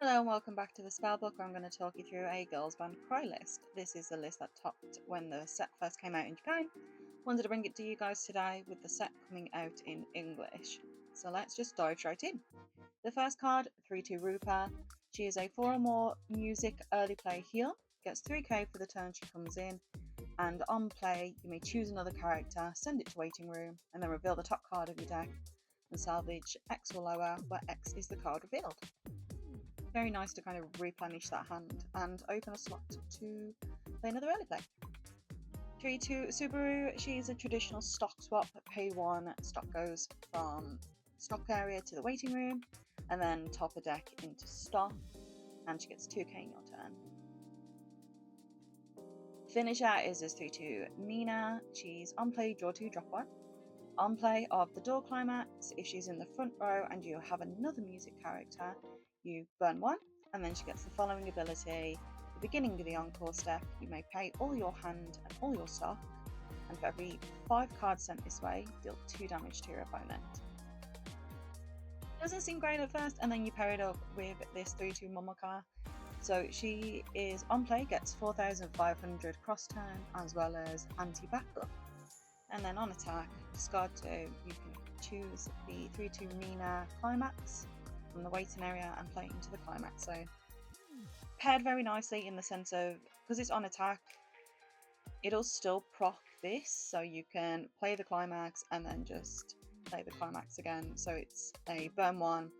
Hello and welcome back to the Spellbook. I'm going to talk you through a girls band cry list. This is the list that topped when the set first came out in Japan. Wanted to bring it to you guys today with the set coming out in English. So let's just dive straight in. The first card, 3-2 Rupa. She is a 4 or more music early play heal, gets 3k for the turn she comes in, and on play you may choose another character, send it to waiting room, and then reveal the top card of your deck and salvage X or lower, where X is the card revealed. Very nice to kind of replenish that hand and open a slot to play another early play. 3-2 Subaru. She's a traditional stock swap. Pay 1, stock goes from stock area to the waiting room, and then top a deck into stock, and she gets 2k in your turn. Finisher is this 3-2 Nina. She's on play, draw 2, drop 1. On play of the door climax, if she's in the front row and you have another music character, you burn 1, and then she gets the following ability. At the beginning of the encore step, you may pay all your hand and all your stock, and for every 5 cards sent this way, deal 2 damage to your opponent. Doesn't seem great at first, and then you pair it up with this 3-2 Momoka. So she is on play, gets 4,500 cross turn, as well as anti-backup. And then on attack, discard 2, you can choose the 3-2 Nina Climax from the waiting area and play it into the climax zone. Paired very nicely in the sense of, because it's on attack, it'll still proc this, so you can play the climax and then just play the climax again. So it's a burn 1,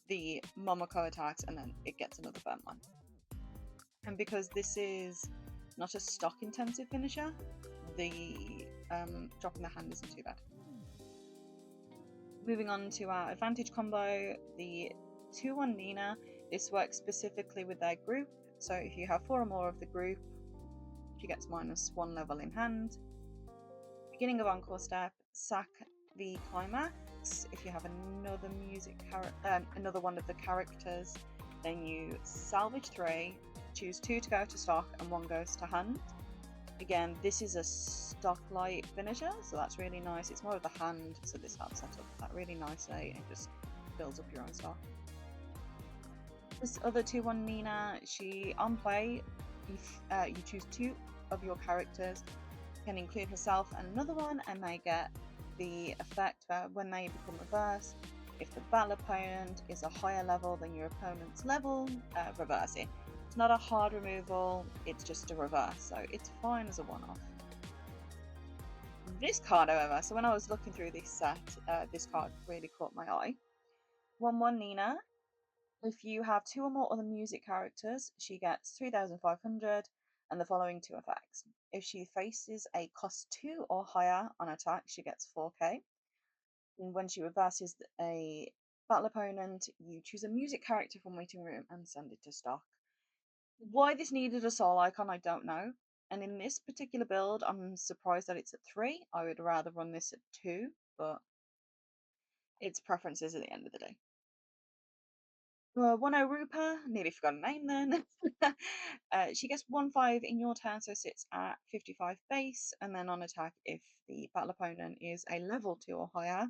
the Momoko attacks, and then it gets another burn 1. And because this is not a stock intensive finisher, the dropping the hand isn't too bad. Moving on to our advantage combo, the 2-1 Nina. This works specifically with their group, so if you have 4 or more of the group, she gets -1 level in hand. Beginning of encore step, sack the climax. If you have another another one of the characters, then you salvage 3, choose 2 to go to stock and 1 goes to hand. Again, this is a stock light finisher, so that's really nice. It's more of the hand, so this helps set up that really nicely and just builds up your own stock. This other 2-1 Nina, she on play, if you choose 2 of your characters, can include herself and another one, and they get the effect where when they become reversed, if the battle opponent is a higher level than your opponent's level, reverse it. It's not a hard removal, it's just a reverse, so it's fine as a one-off. This card, however, so when I was looking through this set, this card really caught my eye. 1-1 Nina. If you have 2 or more other music characters, she gets 3,500 and the following 2 effects. If she faces a cost 2 or higher on attack, she gets 4k. And when she reverses a battle opponent, you choose a music character from waiting room and send it to stock. Why this needed a soul icon, I don't know. And in this particular build, I'm surprised that it's at 3. I would rather run this at 2, but it's preferences at the end of the day. 1-0 Rupa, nearly forgot her name then. She gets 1-5 in your turn, so sits at 55 base, and then on attack, if the battle opponent is a level 2 or higher,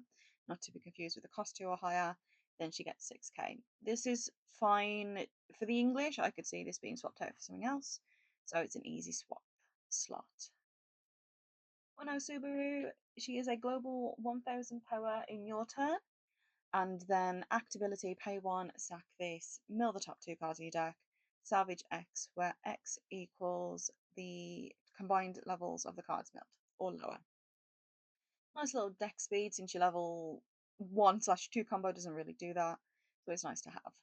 not to be confused with a cost 2 or higher, then she gets 6k. This is fine for the English. I could see this being swapped out for something else, so it's an easy swap slot. 1-0 Subaru, she is a global 1000 power in your turn. And then actability, pay 1, sack this, mill the top 2 cards of your deck, salvage X, where X equals the combined levels of the cards milled, or lower. Nice little deck speed, since your level 1/2 combo doesn't really do that, so it's nice to have.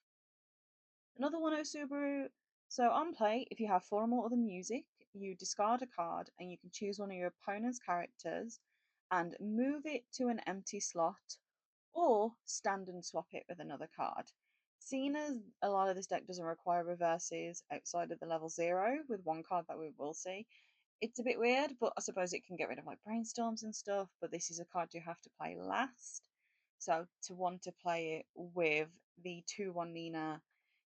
Another 1-0 Subaru. So on play, if you have 4 or more other music, you discard a card and you can choose one of your opponent's characters and move it to an empty slot, or stand and swap it with another card. Seeing as a lot of this deck doesn't require reverses outside of the level 0, with one card that we will see, it's a bit weird, but I suppose it can get rid of like brainstorms and stuff, but this is a card you have to play last. So to want to play it with the 2-1 Nina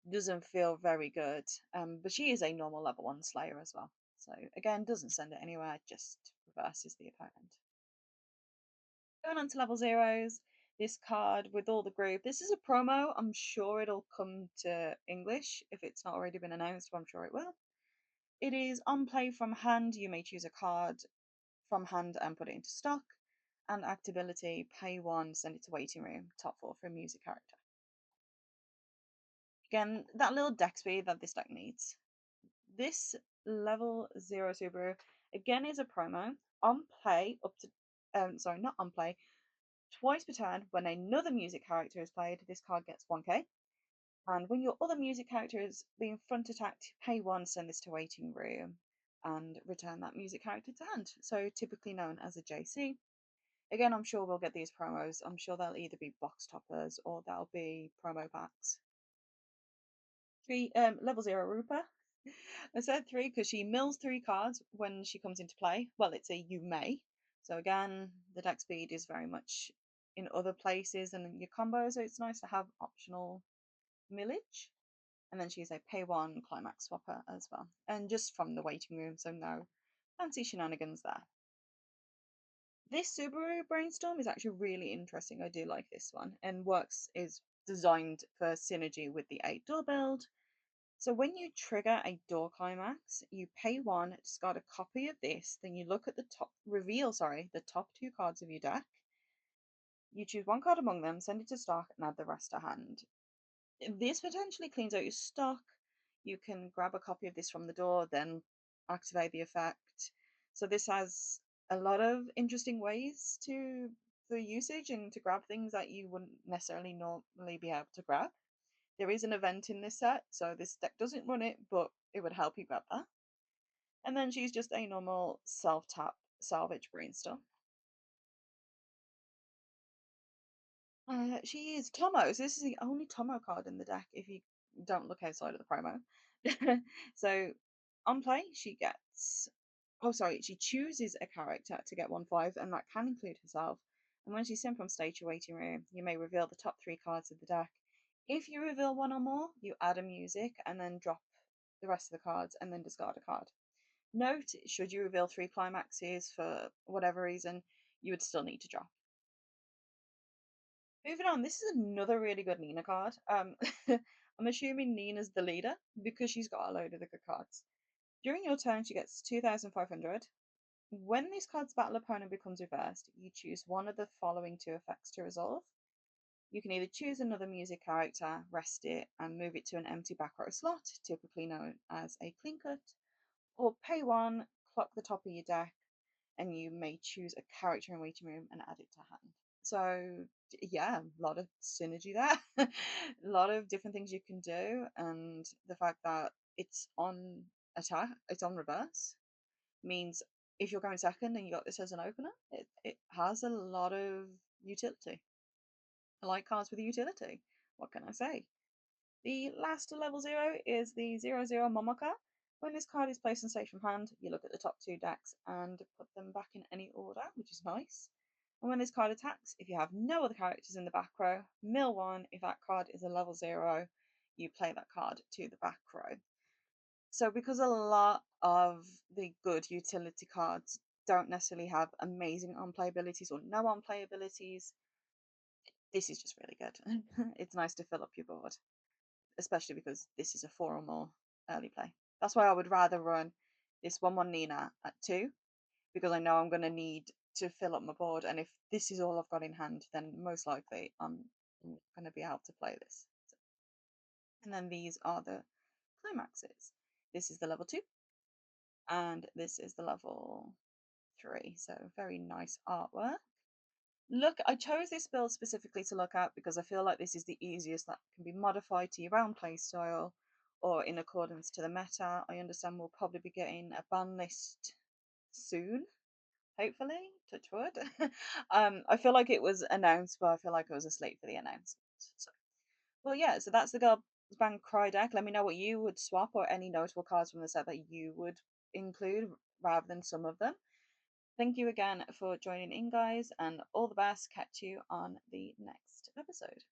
doesn't feel very good. But she is a normal level 1 Slayer as well. So again, doesn't send it anywhere, just reverses the opponent. Going on to level 0s, This card with all the group. This is a promo. I'm sure it'll come to English if it's not already been announced, but I'm sure it will. It is on play from hand. You may choose a card from hand and put it into stock. And actability, pay one, send it to waiting room, top four for a music character. Again, that little deck speed that this deck needs. This level 0 Subaru, again, is a promo. On play, up to, sorry, not on play, twice per turn, when another music character is played, this card gets 1k. And when your other music character is being front attacked, pay one, send this to waiting room, and return that music character to hand. So typically known as a JC. Again, I'm sure we'll get these promos. I'm sure they'll either be box toppers or they'll be promo packs. Three, level 0 Rupa. I said three because she mills 3 cards when she comes into play. Well, it's a you may. So again, the deck speed is very much in other places and in your combos, so it's nice to have optional millage. And then she's a pay one climax swapper as well. And just from the waiting room, so no fancy shenanigans there. This Subaru Brainstorm is actually really interesting. I do like this one. And works is designed for synergy with the 8-door build. So when you trigger a door climax, you pay one, discard a copy of this, then you look at the top, the top 2 cards of your deck. You choose one card among them, send it to stock, and add the rest to hand. This potentially cleans out your stock. You can grab a copy of this from the door, then activate the effect. So this has a lot of interesting ways to for usage and to grab things that you wouldn't necessarily normally be able to grab. There is an event in this set, so this deck doesn't run it, but it would help you grab that. And then she's just a normal self-tap salvage brainstorm. She is Tomo. So this is the only Tomo card in the deck if you don't look outside of the promo. So on play, she gets. Oh, sorry. She chooses a character to get 1/5, and that can include herself. And when she's sent from stage to waiting room, you may reveal the top 3 cards of the deck. If you reveal one or more, you add a music and then drop the rest of the cards and then discard a card. Note, should you reveal 3 climaxes for whatever reason, you would still need to drop. Moving on, this is another really good Nina card. I'm assuming Nina's the leader because she's got a load of the good cards. During your turn, she gets 2,500. When this card's battle opponent becomes reversed, you choose one of the following 2 effects to resolve. You can either choose another music character, rest it, and move it to an empty back row slot, typically known as a clean cut, or pay one, clock the top of your deck, and you may choose a character in waiting room and add it to hand. So yeah, a lot of synergy there. A lot of different things you can do, and the fact that it's on attack, it's on reverse, means if you're going second and you got this as an opener, it has a lot of utility. I like cards with utility. What can I say? The last level 0 is the 0/0 Momoka. When this card is placed on stage from hand, you look at the top 2 decks and put them back in any order, which is nice. And when this card attacks, if you have no other characters in the back row, mill one. If that card is a level 0, you play that card to the back row. So because a lot of the good utility cards don't necessarily have amazing on-play abilities or no on-play abilities, this is just really good. It's nice to fill up your board, especially because this is a 4 or more early play. That's why I would rather run this 1/1 Nina at 2, because I know I'm going to need to fill up my board, and if this is all I've got in hand, then most likely I'm going to be able to play this. So, and then these are the climaxes. This is the level 2, and this is the level 3. So very nice artwork. Look, I chose this build specifically to look at because I feel like this is the easiest that can be modified to your own playstyle or in accordance to the meta. I understand we'll probably be getting a ban list soon, hopefully, touch wood. I feel like it was announced, but I feel like I was asleep for the announcement. So, well, yeah, so that's the Girls Band Cry deck. Let me know what you would swap or any notable cards from the set that you would include rather than some of them. Thank you again for joining in, guys, and all the best. Catch you on the next episode.